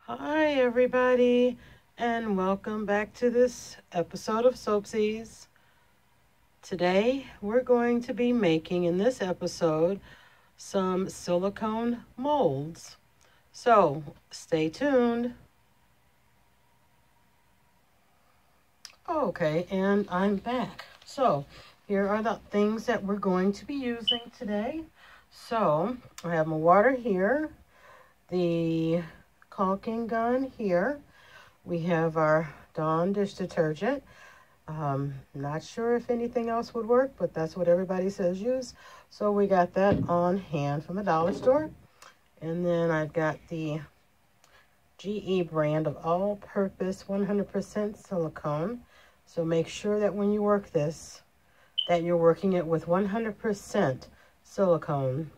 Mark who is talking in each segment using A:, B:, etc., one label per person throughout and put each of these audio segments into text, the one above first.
A: Hi everybody, and welcome back to this episode of Soapzies. Today we're going to be making in this episode some silicone molds. So stay tuned. Okay, and I'm back. So here are the things that we're going to be using today. So I have my water here, the caulking gun here. We have our Dawn dish detergent. Not sure if anything else would work, but that's what everybody says use. So we got that on hand from the dollar store. And then I've got the GE brand of all-purpose 100% silicone. So make sure that when you work this, that you're working it with 100% silicone.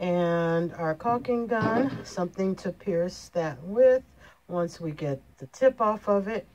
A: And our caulking gun, something to pierce that with once we get the tip off of it.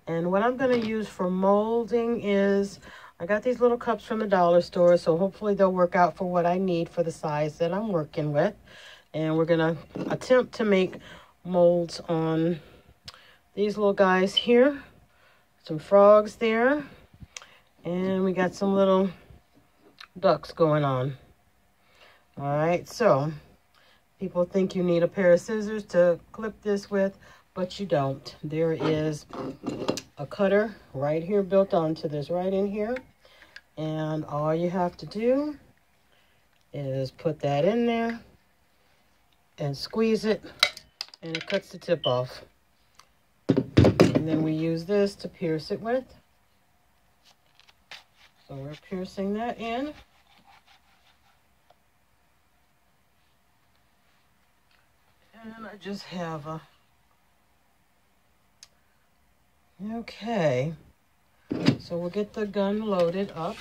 A: And what I'm going to use for molding is, I got these little cups from the dollar store, so hopefully they'll work out for what I need for the size that I'm working with. And we're going to attempt to make molds on these little guys here. Some frogs there. And we got some little ducks going on. All right, so people think you need a pair of scissors to clip this with, but you don't. There is a cutter right here built onto this right in here. And all you have to do is put that in there and squeeze it, and it cuts the tip off. And then we use this to pierce it with. So we're piercing that in. And I just have a... Okay. So we'll get the gun loaded up.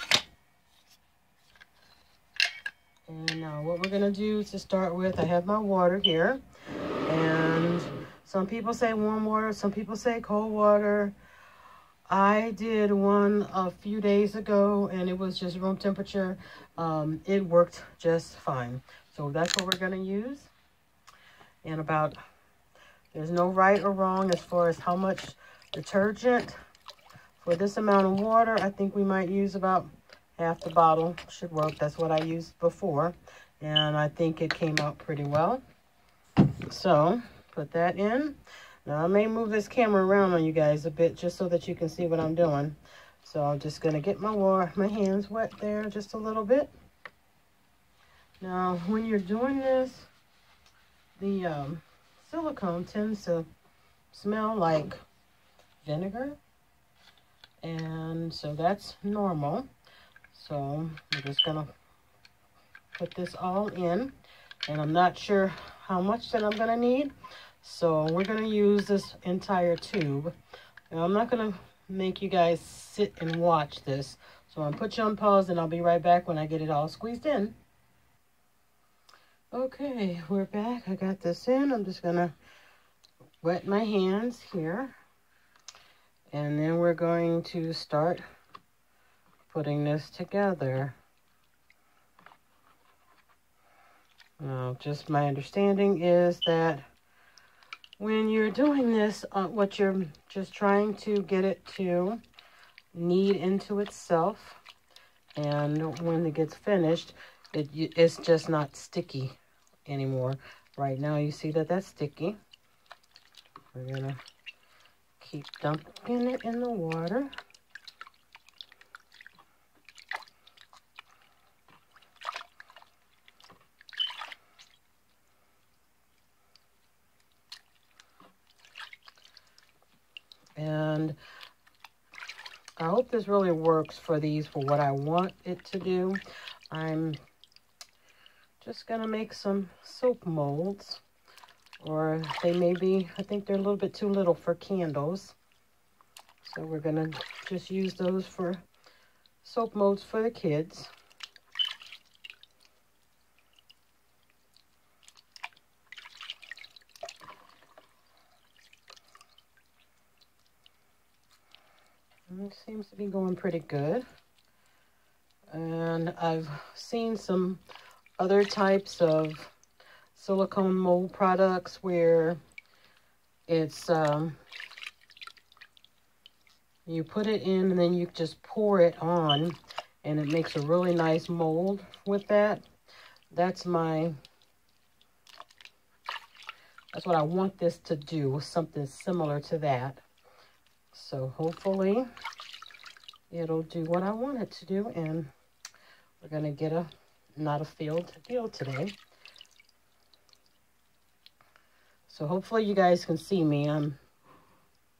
A: And now what we're going to do to start with, I have my water here. And some people say warm water, some people say cold water. I did one a few days ago and it was just room temperature. It worked just fine. So that's what we're going to use. And there's no right or wrong as far as how much detergent. For this amount of water, I think we might use about half the bottle. Should work. That's what I used before. And I think it came out pretty well. So, put that in. Now, I may move this camera around on you guys a bit just so that you can see what I'm doing. So, I'm just going to get my hands wet there just a little bit. Now, when you're doing this, the silicone tends to smell like vinegar. And so that's normal. So we're just gonna put this all in, and I'm not sure how much that I'm gonna need, so we're gonna use this entire tube. Now I'm not gonna make you guys sit and watch this, so I'm gonna put you on pause and I'll be right back when I get it all squeezed in. Okay, we're back. I got this in. I'm just gonna wet my hands here. And then we're going to start putting this together. Now, just my understanding is that when you're doing this, what you're just trying to get it to knead into itself. And when it gets finished, it's just not sticky anymore. Right now, you see that that's sticky. We're going to keep dumping it in the water. And I hope this really works for what I want it to do. I'm just gonna make some soap molds. Or they may be, I think they're a little bit too little for candles. So we're going to just use those for soap molds for the kids. And it seems to be going pretty good. And I've seen some other types of silicone mold products where it's you put it in and then you just pour it on and it makes a really nice mold with that. That's what I want this to do, something similar to that. So hopefully it'll do what I want it to do, and we're gonna get not a failed deal today. So hopefully you guys can see me. I'm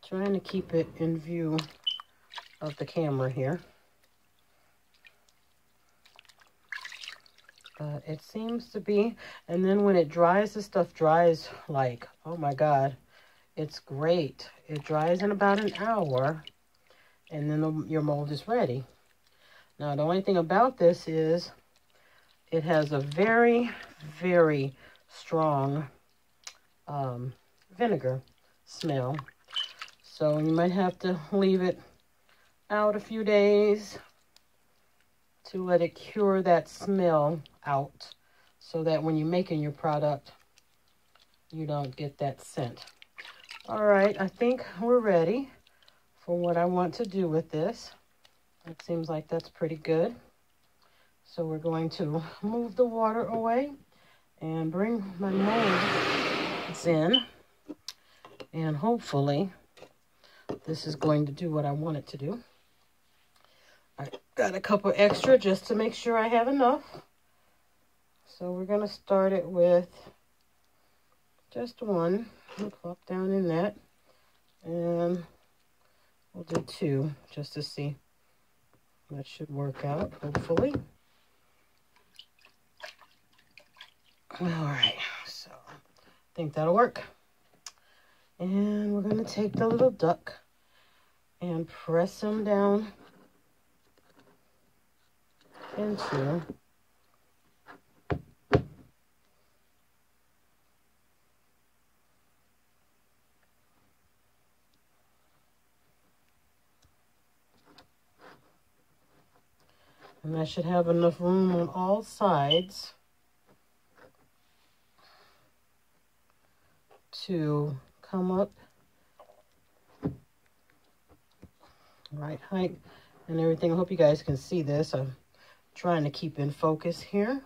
A: trying to keep it in view of the camera here. It seems to be, and then when it dries, this stuff dries like, oh my God, it's great. It dries in about an hour, and then your mold is ready. Now, the only thing about this is it has a very, very strong vinegar smell. So you might have to leave it out a few days to let it cure that smell out, so that when you're making your product, you don't get that scent. All right, I think we're ready for what I want to do with this. It seems like that's pretty good. So we're going to move the water away and bring my molds in, and hopefully this is going to do what I want it to do. I got a couple extra just to make sure I have enough. So we're going to start it with just one. We'll plop down in that. And we'll do two just to see. That should work out, hopefully. All right, so I think that'll work. And we're going to take the little duck and press him down into and I should have enough room on all sides to come up right height and everything. I hope you guys can see this. I'm trying to keep in focus here.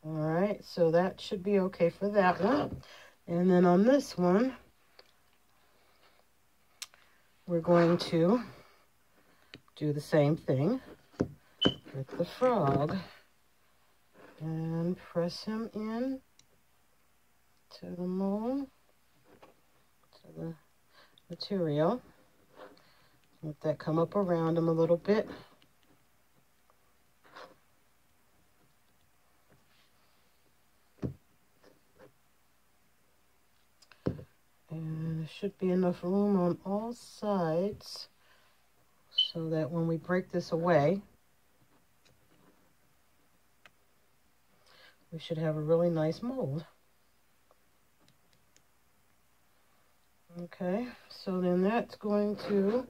A: All right, so that should be okay for that one. And then on this one, we're going to do the same thing with the frog and press him in to the mold, to the material. Let that come up around him a little bit. And there should be enough room on all sides so that when we break this away, we should have a really nice mold. Okay, so then that's going to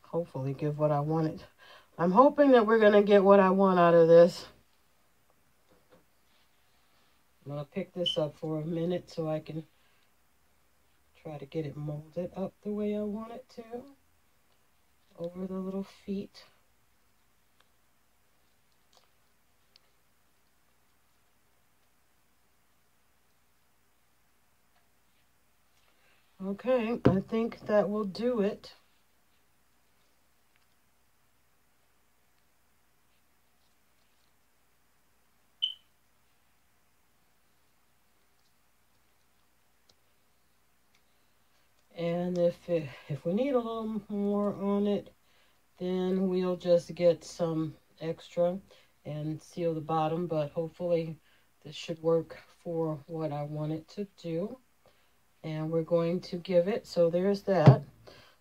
A: hopefully give what I wanted. I'm hoping that we're going to get what I want out of this. I'm going to pick this up for a minute so I can try to get it molded up the way I want it to, over the little feet. Okay, I think that will do it. And if we need a little more on it, then we'll just get some extra and seal the bottom. But hopefully this should work for what I want it to do. And we're going to give it, so there's that.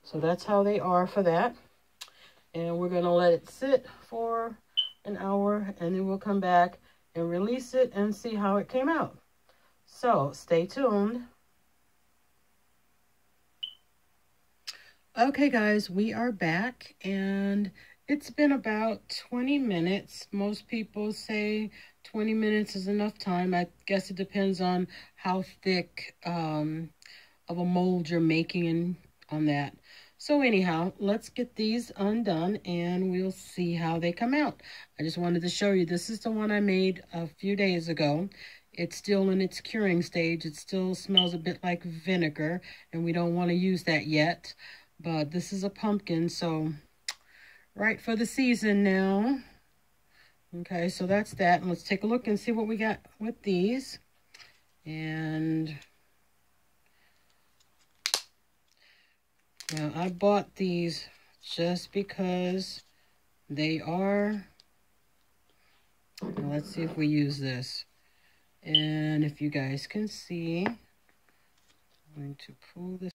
A: So that's how they are for that. And we're going to let it sit for an hour, and then we'll come back and release it and see how it came out. So stay tuned. Okay, guys, we are back, and It's been about 20 minutes. Most people say 20 minutes is enough time. I guess it depends on how thick of a mold you're making on that. So anyhow, let's get these undone and we'll see how they come out. I just wanted to show you, this is the one I made a few days ago. It's still in its curing stage. It still smells a bit like vinegar, and we don't want to use that yet. But this is a pumpkin, so right for the season now. Okay, so that's that. And let's take a look and see what we got with these. And now I bought these just because they are, let's see if we use this. And if you guys can see, I'm going to pull this